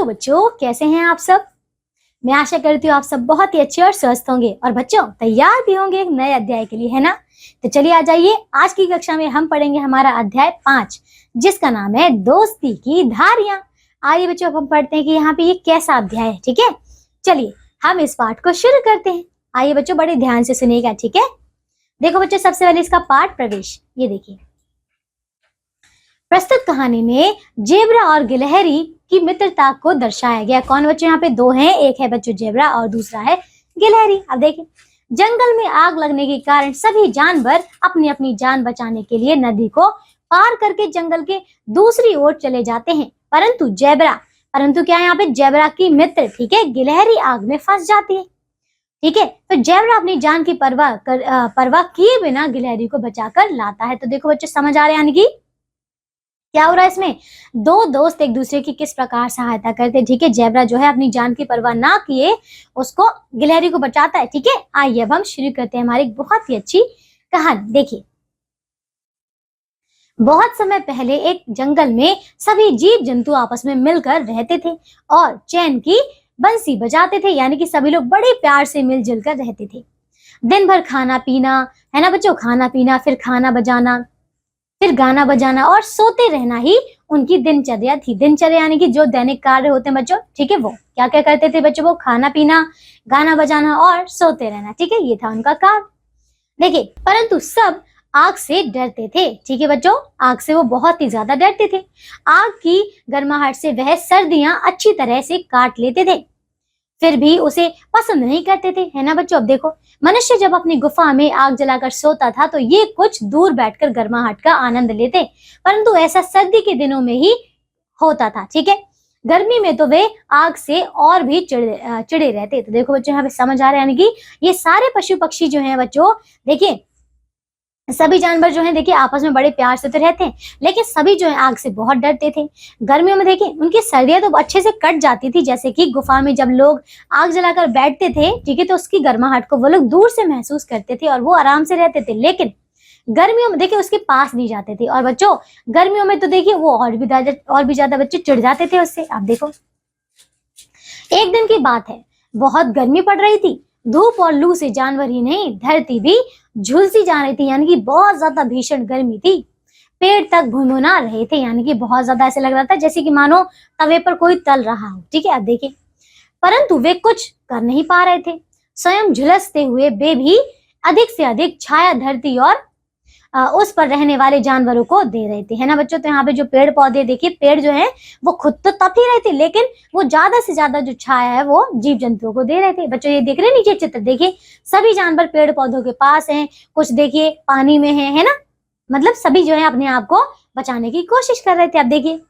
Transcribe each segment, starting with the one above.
बच्चों, कैसे हैं आप सब। मैं आशा करती हूँ आप सब बहुत ही अच्छे और स्वस्थ होंगे और बच्चों तैयार भी होंगे एक नए अध्याय के लिए, है ना। तो चलिए आ जाइए, आज की कक्षा में हम पढ़ेंगे हमारा अध्याय 5 जिसका नाम है दोस्ती की धारियां। आइए बच्चों, अब हम पढ़ते हैं कि यहाँ पे ये कैसा अध्याय है। ठीक है, चलिए हम इस पाठ को शुरू करते हैं। आइए बच्चों, बड़े ध्यान से सुनिएगा। ठीक है, देखो बच्चों, सबसे पहले इसका पाठ प्रवेश ये देखिए। प्रस्तुत कहानी में जेब्रा और गिलहरी की मित्रता को दर्शाया गया। कौन बच्चों यहाँ पे दो हैं, एक है बच्चों जेब्रा और दूसरा है गिलहरी। अब देखिए, जंगल में आग लगने के कारण सभी जानवर अपनी अपनी जान बचाने के लिए नदी को पार करके जंगल के दूसरी ओर चले जाते हैं, परंतु क्या यहाँ पे जेब्रा की मित्र, ठीक है, गिलहरी आग में फंस जाती है। ठीक है, तो जेब्रा अपनी जान की परवाह किए बिना गिलहरी को बचाकर लाता है। तो देखो बच्चों, समझ आ रहे हैं यानी कि क्या हो रहा है इसमें, दो दोस्त एक दूसरे की किस प्रकार सहायता करते हैं। ठीक है, जेब्रा जो है अपनी जान की परवाह ना किए उसको गिलहरी को बचाता है। ठीक है, आइए अब हम शुरू करते हैं हमारी बहुत ही अच्छी कहानी। देखिए, बहुत समय पहले एक जंगल में सभी जीव जंतु आपस में मिलकर रहते थे और चैन की बंसी बजाते थे, यानी कि सभी लोग बड़े प्यार से मिलजुल कर रहते थे। दिन भर खाना पीना, है ना बच्चों, खाना पीना, फिर खाना बजाना, फिर गाना बजाना और सोते रहना ही उनकी दिनचर्या थी। दिनचर्या यानी कि जो दैनिक कार्य होते हैं बच्चों, ठीक है, वो क्या क्या करते थे बच्चों, वो खाना पीना, गाना बजाना और सोते रहना। ठीक है, ये था उनका काम। देखिए, परंतु सब आग से डरते थे। ठीक है बच्चों, आग से वो बहुत ही ज्यादा डरते थे। आग की गर्माहट से वह सर्दियां अच्छी तरह से काट लेते थे, फिर भी उसे पसंद नहीं करते थे, है ना बच्चों। अब देखो, मनुष्य जब अपनी गुफा में आग जलाकर सोता था तो ये कुछ दूर बैठकर गर्माहट का आनंद लेते, परंतु ऐसा सर्दी के दिनों में ही होता था। ठीक है, गर्मी में तो वे आग से और भी चिड़े रहते। तो देखो बच्चों, यहाँ पे समझ आ रहा है यानी कि ये सारे पशु पक्षी जो हैं बच्चों, देखिए सभी जानवर जो हैं, देखिए आपस में बड़े प्यार से तो रहते हैं, लेकिन सभी जो है आग से बहुत डरते थे। गर्मियों में देखिए उनकी सर्दियां तो अच्छे से कट जाती थी, जैसे कि गुफा में जब लोग आग जलाकर बैठते थे, ठीक है, तो उसकी गर्माहट को वो लोग दूर से महसूस करते थे और वो आराम से रहते थे। लेकिन गर्मियों में देखिए उसके पास नहीं जाते थे, और बच्चों गर्मियों में तो देखिए वो और भी ज्यादा बच्चे चिढ़ जाते थे उससे। आप देखो, एक दिन की बात है, बहुत गर्मी पड़ रही थी। धूप और लू से जानवर ही नहीं, धरती भी झुलसी जा रही थी, यानी कि बहुत ज्यादा भीषण गर्मी थी। पेड़ तक भुनभुना रहे थे, यानी कि बहुत ज्यादा ऐसे लग रहा था जैसे कि मानो तवे पर कोई तल रहा हो। ठीक है, अब देखिए, परंतु वे कुछ कर नहीं पा रहे थे। स्वयं झुलसते हुए वे भी अधिक से अधिक छाया धरती और उस पर रहने वाले जानवरों को दे रहे थे, है ना बच्चों। तो यहाँ पे जो पेड़ पौधे, देखिए पेड़ जो है वो खुद तो तप ही रहे थे, लेकिन वो ज्यादा से ज्यादा जो छाया है वो जीव जंतुओं को दे रहे थे। बच्चों ये देख रहे हैं नीचे चित्र, देखिए सभी जानवर पेड़ पौधों के पास हैं, कुछ देखिए पानी में है ना, मतलब सभी जो है अपने आप को बचाने की कोशिश कर रहे थे। अब देखिए,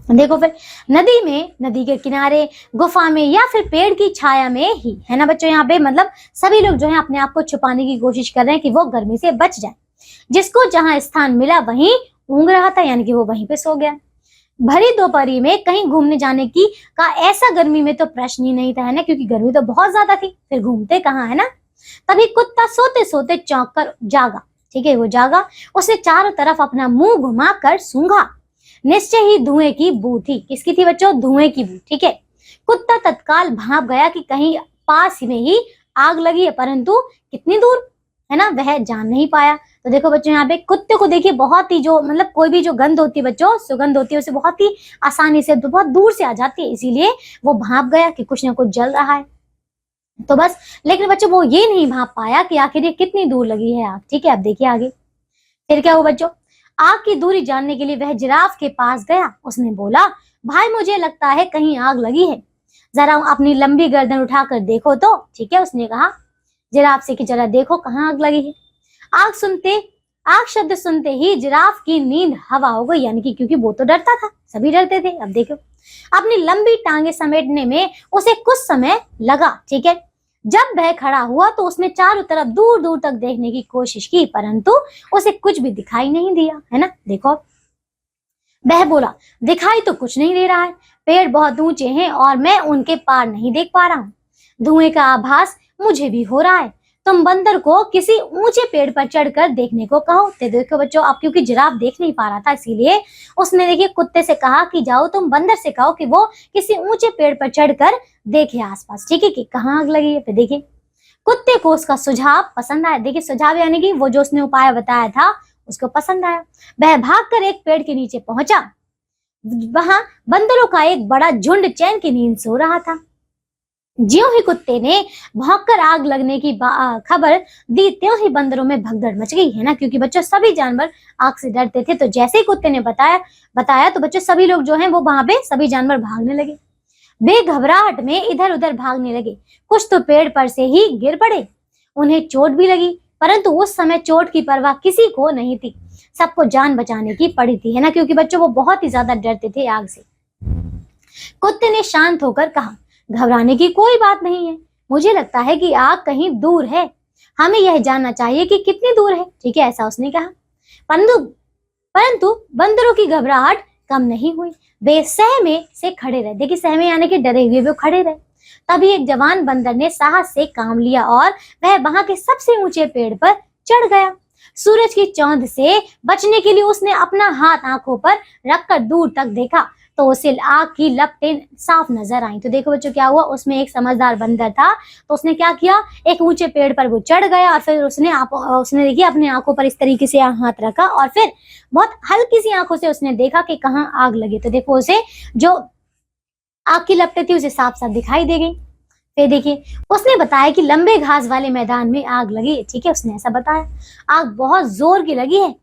देखो फिर नदी के किनारे, गुफा में या फिर पेड़ की छाया में ही, है ना बच्चों। यहाँ पे मतलब सभी लोग जो है अपने आप को छुपाने की कोशिश कर रहे हैं कि वो गर्मी से बच जाए। जिसको जहां स्थान मिला वहीं ऊँग रहा था, यानी कि वो वहीं पे सो गया। भरी दोपहरी में कहीं घूमने जाने की का ऐसा गर्मी में तो प्रश्न ही नहीं था, है ना, क्योंकि गर्मी तो बहुत ज्यादा थी, फिर घूमते कहाँ, है ना। तभी कुत्ता सोते सोते चौंक कर जागा। ठीक है, वो जागा, उसने चारों तरफ अपना मुंह घुमाकर सूंघा। निश्चय ही धुएं की बू थी। किसकी थी बच्चों, धुएं की बू। ठीक है, कुत्ता तत्काल भाप गया कि कहीं पास में ही आग लगी है, परंतु कितनी दूर, है ना, वह जान नहीं पाया। तो देखो बच्चों, यहाँ पे कुत्ते को देखिए बहुत ही जो मतलब कोई भी जो गंध होती है बच्चों, सुगंध होती है, उसे बहुत ही आसानी से बहुत दूर से आ जाती है, इसीलिए वो भाप गया कि कुछ ना कुछ जल रहा है। तो बस, लेकिन बच्चों वो ये नहीं भाप पाया कि आखिर ये कितनी दूर लगी है आग। ठीक है, अब देखिए आगे फिर क्या हुआ बच्चों। आग की दूरी जानने के लिए वह जिराफ के पास गया। उसने बोला, भाई मुझे लगता है कहीं आग लगी है, जरा अपनी लंबी गर्दन उठाकर देखो तो। ठीक है, उसने कहा जिराफ से कि जरा देखो कहाँ आग लगी है। आग शब्द सुनते ही जिराफ की नींद हवा हो गई, यानी कि क्योंकि वो तो डरता था, सभी डरते थे। अब देखो, अपनी लंबी टांगे समेटने में उसे कुछ समय लगा। ठीक है, जब वह खड़ा हुआ तो उसने चारों तरफ दूर दूर तक देखने की कोशिश की, परंतु उसे कुछ भी दिखाई नहीं दिया, है ना। देखो, वह बोला, दिखाई तो कुछ नहीं दे रहा है, पेड़ बहुत ऊंचे हैं और मैं उनके पार नहीं देख पा रहा हूँ। धुएं का आभास मुझे भी हो रहा है, तुम बंदर को किसी ऊंचे पेड़ पर चढ़कर देखने को कहो। तो देखो बच्चों, अब क्योंकि जिराफ देख नहीं पा रहा था, इसीलिए उसने देखिए कुत्ते से कहा कि जाओ तुम बंदर से कहो कि वो किसी ऊंचे पेड़ पर चढ़कर देखे आसपास, ठीक है, कि कहाँ आग लगी है। फिर देखिए कुत्ते को उसका सुझाव पसंद आया। देखिए सुझाव यानी कि वो जो उसने उपाय बताया था उसको पसंद आया। वह भागकर एक पेड़ के नीचे पहुंचा। वहां बंदरों का एक बड़ा झुंड चैन की नींद सो रहा था। ज्यों ही कुत्ते ने भौंककर आग लगने की खबर दी, त्यों ही बंदरों में भगदड़ मच गई, है ना, क्योंकि बच्चों सभी जानवर आग से डरते थे। तो जैसे ही कुत्ते ने बताया तो बच्चों सभी लोग जो हैं वो वहां पे सभी जानवर भागने लगे। वे घबराहट में इधर उधर भागने लगे। कुछ तो पेड़ पर से ही गिर पड़े। उन्हें चोट भी लगी, परंतु उस समय चोट की परवाह किसी को नहीं थी। सबको जान बचाने की पड़ी थी, है ना, क्योंकि बच्चों वो बहुत ही ज्यादा डरते थे आग से। कुत्ते ने शांत होकर कहा, घबराने की कोई बात नहीं है। मुझे लगता है कि आग कहीं दूर है। हमें यह जानना चाहिए कि कितनी दूर है, ठीक है, ऐसा उसने कहा। परंतु बंदरों की घबराहट कम नहीं हुई। वे सहमे से खड़े रहे। देखिए सहमे यानी कि डरे हुए वो खड़े रहे। तभी एक जवान बंदर ने साहस से काम लिया और वह वहां के सबसे ऊंचे पेड़ पर चढ़ गया। सूरज की चौंध से बचने के लिए उसने अपना हाथ आंखों पर रखकर दूर तक देखा तो उसे आग की लपटें साफ नजर आई। तो देखो बच्चों क्या हुआ, उसमें एक समझदार बंदर था, तो उसने क्या किया, एक ऊंचे पेड़ पर वो चढ़ गया और फिर उसने देखिए अपनी आंखों पर इस तरीके से हाथ रखा और फिर बहुत हल्की सी आंखों से उसने देखा कि कहाँ आग लगी। तो देखो उसे जो आग की लपटें थी उसे साफ साफ दिखाई दे गई। फिर देखिए उसने बताया कि लंबे घास वाले मैदान में आग लगी है, ठीक है, उसने ऐसा बताया। आग बहुत जोर की लगी है,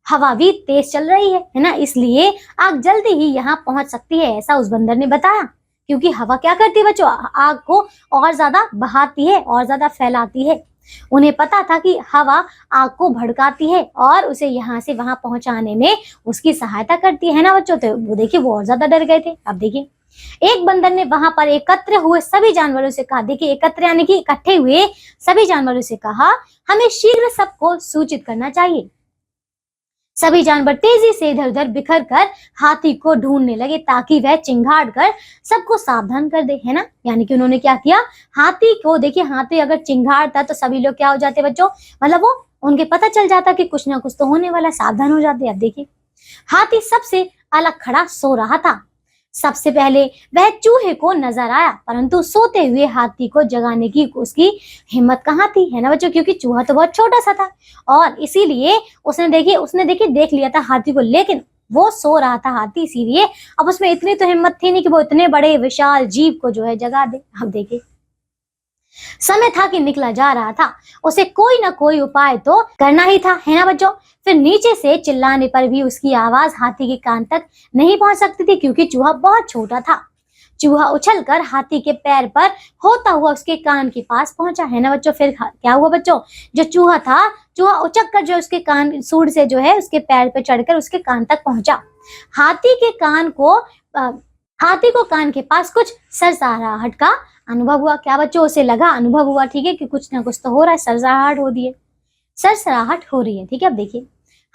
हवा भी तेज चल रही है ना, इसलिए आग जल्दी ही यहाँ पहुंच सकती है, ऐसा उस बंदर ने बताया। क्योंकि हवा क्या करती है बच्चों, आग को और ज्यादा बहाती है और ज्यादा फैलाती है। उन्हें पता था कि हवा आग को भड़काती है और उसे यहाँ से वहां पहुंचाने में उसकी सहायता करती है ना बच्चों। तो वो देखिए वो और ज्यादा डर गए थे। अब देखिए एक बंदर ने वहां पर एकत्र हुए सभी जानवरों से कहा, देखिए एकत्र यानी कि इकट्ठे हुए सभी जानवरों से कहा, हमें शीघ्र सबको सूचित करना चाहिए। सभी जानवर तेजी से इधर उधर बिखर कर हाथी को ढूंढने लगे ताकि वह चिंगाड़ कर सबको सावधान कर दे, है ना, यानी कि उन्होंने क्या किया, हाथी को, देखिए हाथी अगर चिंगाड़ता तो सभी लोग क्या हो जाते बच्चों, मतलब वो उनके पता चल जाता कि कुछ ना कुछ तो होने वाला, सावधान हो जाते। अब देखिए हाथी सबसे अलग खड़ा सो रहा था। सबसे पहले वह चूहे को नजर आया, परंतु सोते हुए हाथी को जगाने की उसकी हिम्मत कहाँ थी, है ना बच्चों, क्योंकि चूहा तो बहुत छोटा सा था और इसीलिए उसने देख लिया था हाथी को, लेकिन वो सो रहा था हाथी, इसीलिए अब उसमें इतनी तो हिम्मत थी नहीं कि वो इतने बड़े विशाल जीव को जो है जगा दे। अब देखिए समय था कि निकला जा रहा था, उसे कोई ना कोई उपाय तो करना ही था, है ना बच्चों। फिर नीचे से चिल्लाने पर भी उसकी आवाज हाथी के कान तक नहीं पहुंच सकती थी क्योंकि चूहा बहुत छोटा था। चूहा उछलकर हाथी के पैर पर होता हुआ उसके कान के पास पहुंचा, है ना बच्चों। फिर क्या हुआ बच्चों, जो चूहा था, चूहा उछक कर जो उसके कान सूंड से जो है उसके पैर पे चढ़कर उसके कान तक पहुंचा। हाथी को कान के पास कुछ सरसराहट का अनुभव हुआ। क्या बच्चों, उसे लगा, अनुभव हुआ, ठीक है, कि कुछ ना कुछ तो हो रहा है, सरसराहट हो रही है, ठीक है। अब देखिए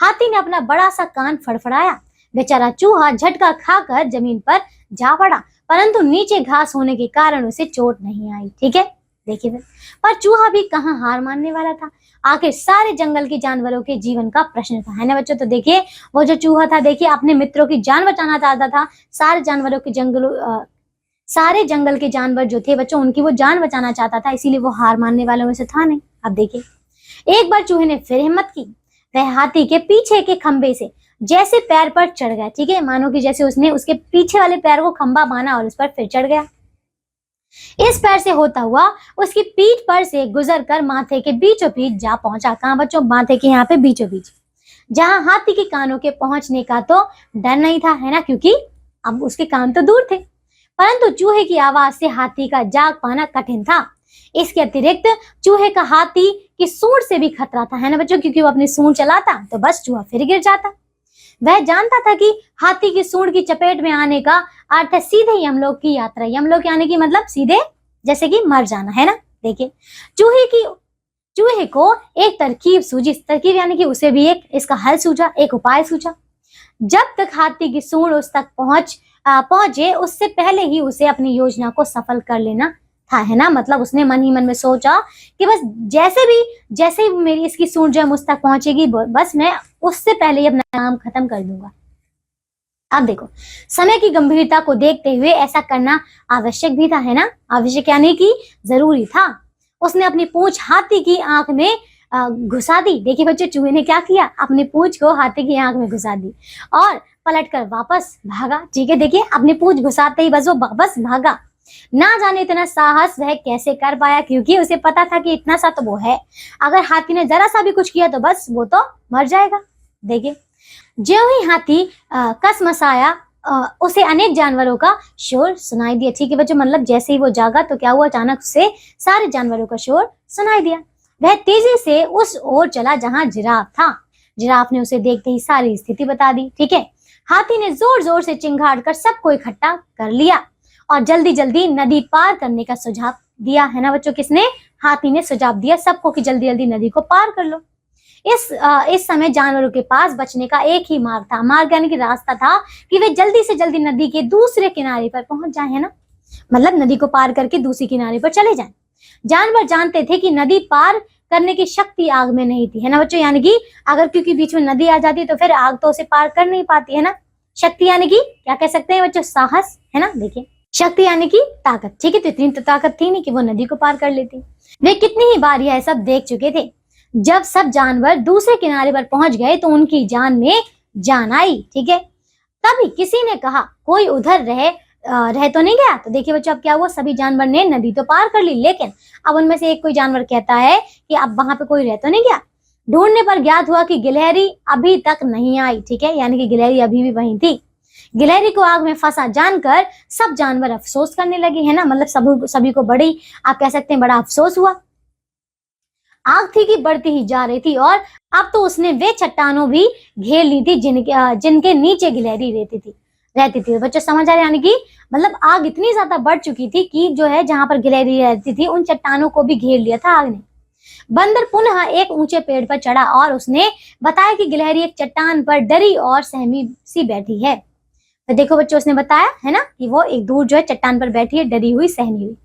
हाथी ने अपना बड़ा सा कान फड़फड़ाया। बेचारा चूहा झटका खाकर जमीन पर जा पड़ा, परंतु नीचे घास होने के कारण उसे चोट नहीं आई, ठीक है। देखिए पर चूहा भी कहाँ हार मानने वाला था, आखिर सारे जंगल के जानवरों के जीवन का प्रश्न था, है ना बच्चों। तो देखिए वो जो चूहा था, देखिए अपने मित्रों की जान बचाना चाहता था। सारे जंगल के जानवर जो थे बच्चों, उनकी वो जान बचाना चाहता था, इसीलिए वो हार मानने वालों में से था नहीं। अब देखिए एक बार चूहे ने फिर हिम्मत की। वह हाथी के पीछे के खंबे से जैसे पैर पर चढ़ गया, ठीक है, मानो कि जैसे उसने उसके पीछे वाले पैर को खंबा बांधा और उस पर फिर चढ़ गया। इस पैर से होता हुआ उसकी पीठ पर से गुजर कर माथे के बीचों बीच जा पहुंचा। कहाँ बच्चों, माथे के यहाँ पे बीचों बीच, जहां हाथी के कानों के पहुंचने का तो डर नहीं था, है ना, क्योंकि अब उसके कान तो दूर थे। परंतु चूहे की आवाज से हाथी का जाग पाना कठिन था। इसके अतिरिक्त चूहे का हाथी की सूंड से भी खतरा था, है ना बच्चों, क्योंकि वो अपनी सूंड चलाता तो बस चूहा फिर गिर जाता। वह जानता था कि हाथी की सूंड की चपेट में आने का अर्थ है सीधे यमलोक की यात्रा। यमलोक यानी कि मतलब सीधे जैसे कि मर जाना, है ना। देखिए चूहे को एक तरकीब सूझी। तरकीब यानी कि उसे भी एक इसका हल सूझा, एक उपाय सूझा। जब तक हाथी की सूंड उस तक पहुंचे उससे पहले ही उसे अपनी योजना को सफल कर लेना था, है ना। मतलब उसने मन ही मन में सोचा कि बस जैसे ही मेरी इसकी सूंड जो है मुझ तक पहुंचेगी, बस मैं उससे पहले ही अपना काम खत्म कर दूंगा। अब देखो, समय की गंभीरता को देखते हुए ऐसा करना आवश्यक भी था, है ना। आवश्यक यानी कि जरूरी था। उसने अपनी पूंछ हाथी की आंख में घुसा दी। देखिए बच्चों, चूहे ने क्या किया, अपनी पूंछ को हाथी की आंख में घुसा दी और पलटकर वापस भागा। ठीक है, देखिए अपनी पूंछ घुसाते ही बस वो वापस भागा। ना जाने इतना साहस वह कैसे कर पाया, क्योंकि उसे पता था कि इतना सा तो वो है, अगर हाथी ने जरा सा भी कुछ किया तो बस वो तो मर जाएगा। देखिए, ज्यों ही हाथी कसमसाया, उसे अनेक जानवरों का शोर सुनाई दिया। ठीक है बच्चों, मतलब जैसे ही वो जागा तो क्या हुआ, अचानक उसे सारे जानवरों का शोर सुनाई दिया। वह तेजी से उस ओर चला जहां जिराफ था। जिराफ ने उसे देखते ही सारी स्थिति बता दी। ठीक है, हाथी ने जोर जोर से चिंगाड़ कर सबको इकट्ठा कर लिया और जल्दी जल्दी नदी पार करने का सुझाव दिया, है ना बच्चों। किसने? हाथी ने सुझाव दिया सबको कि जल्दी जल्दी नदी को पार कर लो। इस समय जानवरों के पास बचने का एक ही मार्ग था, मार्ग यानी कि रास्ता था, कि वे जल्दी से जल्दी नदी के दूसरे किनारे पर पहुंच जाए, है ना। मतलब नदी को पार करके दूसरे किनारे पर चले जाएं। जानवर जानते थे कि नदी पार करने की शक्ति आग में नहीं थी, है ना बच्चों। यानी कि अगर क्योंकि बीच में नदी आ जाती तो फिर आग तो उसे पार कर नहीं पाती, है ना। शक्ति यानी कि क्या कह सकते हैं बच्चों, साहस, है ना। देखिए, शक्ति यानी कि ताकत। ठीक है, तो इतनी तो ताकत थी नहीं कि वो नदी को पार कर लेती। वे कितनी ही बार यह सब देख चुके थे। जब सब जानवर दूसरे किनारे पर पहुंच गए तो उनकी जान में जान आई। ठीक है, तभी किसी ने कहा, कोई उधर रह तो नहीं गया। तो देखिए बच्चों, अब क्या हुआ, सभी जानवर ने नदी तो पार कर ली, लेकिन अब उनमें से एक कोई जानवर कहता है कि अब वहां पे कोई रह तो नहीं गया। ढूंढने पर ज्ञात हुआ कि गिलहरी अभी तक नहीं आई। ठीक है, यानी कि गिलहरी अभी भी वहीं थी। गिलहरी को आग में फंसा जानकर सब जानवर अफसोस करने लगे, है ना। मतलब सभी को बड़ी, आप कह सकते हैं, बड़ा अफसोस हुआ। आग थी कि बढ़ती ही जा रही थी और अब तो उसने वे चट्टानों भी घेर ली थी जिनके नीचे गिलहरी रहती थी। बच्चों समझ आ रहे, यानी कि मतलब आग इतनी ज्यादा बढ़ चुकी थी कि जो है जहां पर गिलहरी रहती थी उन चट्टानों को भी घेर लिया था आग ने। बंदर पुनः एक ऊंचे पेड़ पर चढ़ा और उसने बताया कि गिलहरी एक चट्टान पर डरी और सहमी सी बैठी है। तो देखो बच्चों, उसने बताया, है ना, कि वो एक दूर जो है चट्टान पर बैठी है, डरी हुई, सहमी हुई।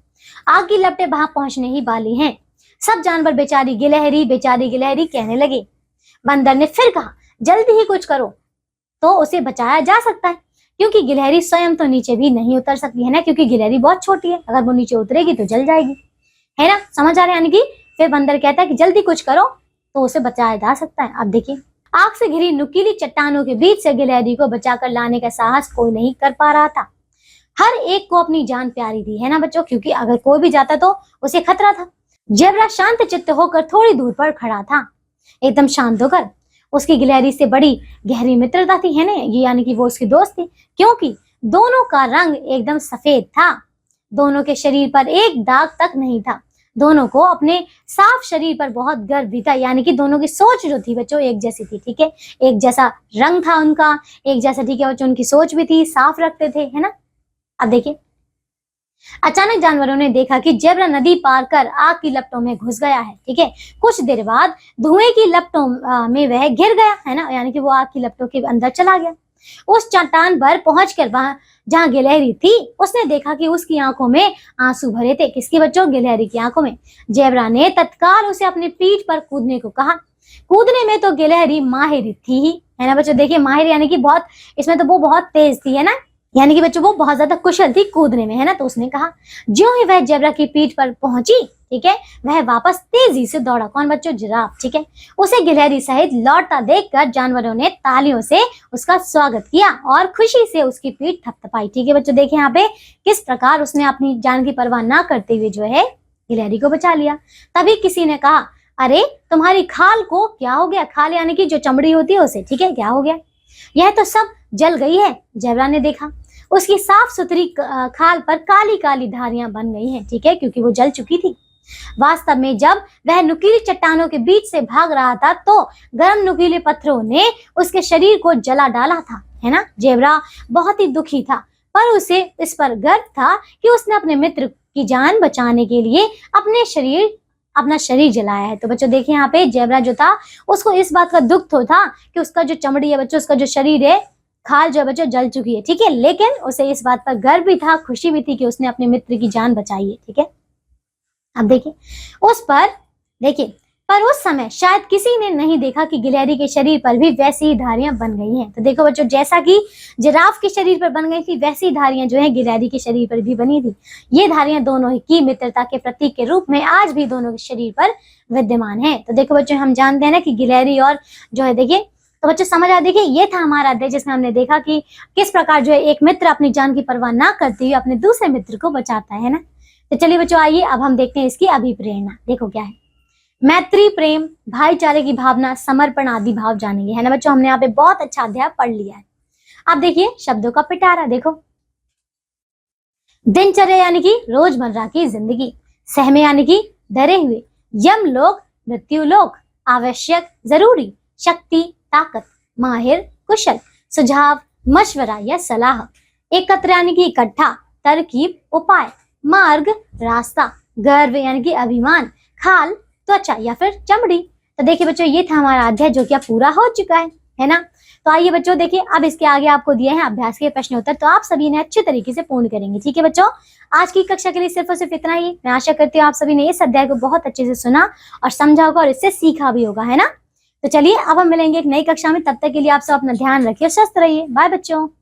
आग की लपटें वहां पहुंचने ही वाली हैं। सब जानवर बेचारी गिलहरी कहने लगे। बंदर ने फिर कहा, जल्दी ही कुछ करो तो उसे बचाया जा सकता है, क्योंकि गिलहरी स्वयं तो नीचे भी नहीं उतर सकती, है ना, क्योंकि गिलहरी बहुत छोटी है, अगर वो नीचे उतरेगी तो जल जाएगी, है ना। समझ आ रहे, यानी कि फिर बंदर कहता है कि जल्दी कुछ करो तो उसे बचाया जा सकता है। अब देखिए, आग से घिरी नुकीली चट्टानों के बीच से गिलहरी को बचाकर लाने का साहस कोई नहीं कर पा रहा था। हर एक को अपनी जान प्यारी थी, है ना बच्चों, क्योंकि अगर कोई भी जाता तो उसे खतरा था। जेब्रा शांत चित्त होकर थोड़ी दूर पर खड़ा था, एकदम शांत होकर। उसकी गिलहरी से बड़ी गहरी मित्रता थी, है ना, ये यानी कि वो उसकी दोस्त थी, क्योंकि दोनों का रंग एकदम सफेद था। दोनों के शरीर पर एक दाग तक नहीं था। दोनों को अपने साफ शरीर पर बहुत गर्व भी था, यानी कि दोनों की सोच जो थी बच्चों एक जैसी थी। ठीक है, एक जैसा रंग था उनका, एक जैसा, ठीक है बच्चों, उनकी सोच भी थी, साफ रखते थे, है ना। अब देखिए, अचानक जानवरों ने देखा कि जेब्रा नदी पार कर आग की लपटों में घुस गया है। ठीक है, कुछ देर बाद धुएं की लपटों में वह गिर गया, है ना, यानी कि वो आग की लपटों के अंदर चला गया। उस चट्टान पर पहुंचकर वहां जहां गिलहरी थी, उसने देखा कि उसकी आंखों में आंसू भरे थे। किसकी बच्चों? गिलहरी की आंखों में। जेब्रा ने तत्काल उसे अपनी पीठ पर कूदने को कहा। कूदने में तो गिलहरी माहिर थी ही, है ना बच्चों। देखिए, माहिर यानी कि बहुत, इसमें तो वो बहुत तेज थी, है ना, यानी कि बच्चों वो बहुत ज्यादा कुशल थी कूदने में, है ना। तो उसने कहा, ज्यों ही वह जेब्रा की पीठ पर पहुंची, ठीक है, वह वापस तेजी से दौड़ा। कौन बच्चों? जिराफ। ठीक है, उसे गिलहरी सहित लौटता देखकर जानवरों ने तालियों से उसका स्वागत किया और खुशी से उसकी पीठ थपथपाई। ठीक है बच्चों, देखिए यहाँ पे किस प्रकार उसने अपनी जान की परवाह ना करते हुए जो है गिलहरी को बचा लिया। तभी किसी ने कहा, अरे तुम्हारी खाल को क्या हो गया? खाल यानी कि जो चमड़ी होती है उसे, ठीक है, क्या हो गया? यह तो सब जल गई है। जेब्रा ने देखा, उसकी साफ सुथरी खाल पर काली काली धारियां बन गई हैं, ठीक है, क्योंकि वो जल चुकी थी। वास्तव में जब वह नुकीली चट्टानों के बीच से भाग रहा था तो गर्म नुकीले पत्थरों ने उसके शरीर को जला डाला था, है ना। जेब्रा बहुत ही दुखी था, पर उसे इस पर गर्व था कि उसने अपने मित्र की जान बचाने के लिए अपना शरीर जलाया है। तो बच्चों देखिए, यहाँ पे जेब्रा जो था उसको इस बात का दुख तो था कि उसका जो चमड़ी है बच्चों, उसका जो शरीर है, खाल जो बच्चों जल चुकी है, ठीक है, लेकिन उसे इस बात पर गर्व भी था, खुशी भी थी कि उसने अपने मित्र की जान बचाई है। ठीक है, अब देखिए उस पर देखिए पर उस समय शायद किसी ने नहीं देखा कि गिलहरी के शरीर पर भी वैसी ही धारियां बन गई हैं। तो देखो बच्चों, जैसा कि जिराफ के शरीर पर बन गई थी वैसी धारियां जो है गिलहरी के शरीर पर भी बनी थी। ये धारियां दोनों ही की मित्रता के प्रतीक के रूप में आज भी दोनों के शरीर पर विद्यमान है। तो देखो बच्चों, हम जानते हैं ना कि गिलहरी और जो है देखिए, तो बच्चों समझ आ, देखिए ये था हमारा अध्याय जिसमें हमने देखा कि किस प्रकार जो है एक मित्र अपनी जान की परवाह ना करते हुए अपने दूसरे मित्र को बचाता है ना। तो चलिए बच्चों, आइए अब हम देखते हैं इसकी अभिप्रेरणा। देखो क्या है, मैत्री, प्रेम, भाईचारे की भावना, समर्पण आदि भाव जानेंगे, है ना बच्चों। हमने यहाँ पे बहुत अच्छा अध्याय पढ़ लिया है। अब देखिए शब्दों का पिटारा। देखो, दिनचर्या यानी कि रोजमर्रा की जिंदगी, सहमे यानी कि डरे हुए, यम लोक, मृत्यु लोक, आवश्यक, जरूरी, शक्ति, ताकत, माहिर, कुशल, सुझाव, मशवरा या सलाह, एकत्र यानी कि इकट्ठा, तरकीब, उपाय, मार्ग, रास्ता, गर्व यानी कि अभिमान, खाल, त्वचा या फिर चमड़ी। तो देखिए बच्चों, ये था हमारा अध्याय जो कि अब पूरा हो चुका है ना। तो आइए बच्चों देखिए, अब इसके आगे आपको दिए हैं अभ्यास के प्रश्न उत्तर, तो आप सभी ने अच्छे तरीके से पूर्ण करेंगे। ठीक है बच्चों, आज की कक्षा के लिए सिर्फ और सिर्फ इतना ही। मैं आशा करती हूँ आप सभी ने इस अध्याय को बहुत अच्छे से सुना और समझा होगा और इससे सीखा भी होगा, है ना। तो चलिए अब हम मिलेंगे एक नई कक्षा में, तब तक के लिए आप सब अपना ध्यान रखिए, स्वस्थ रहिए। बाय बच्चों।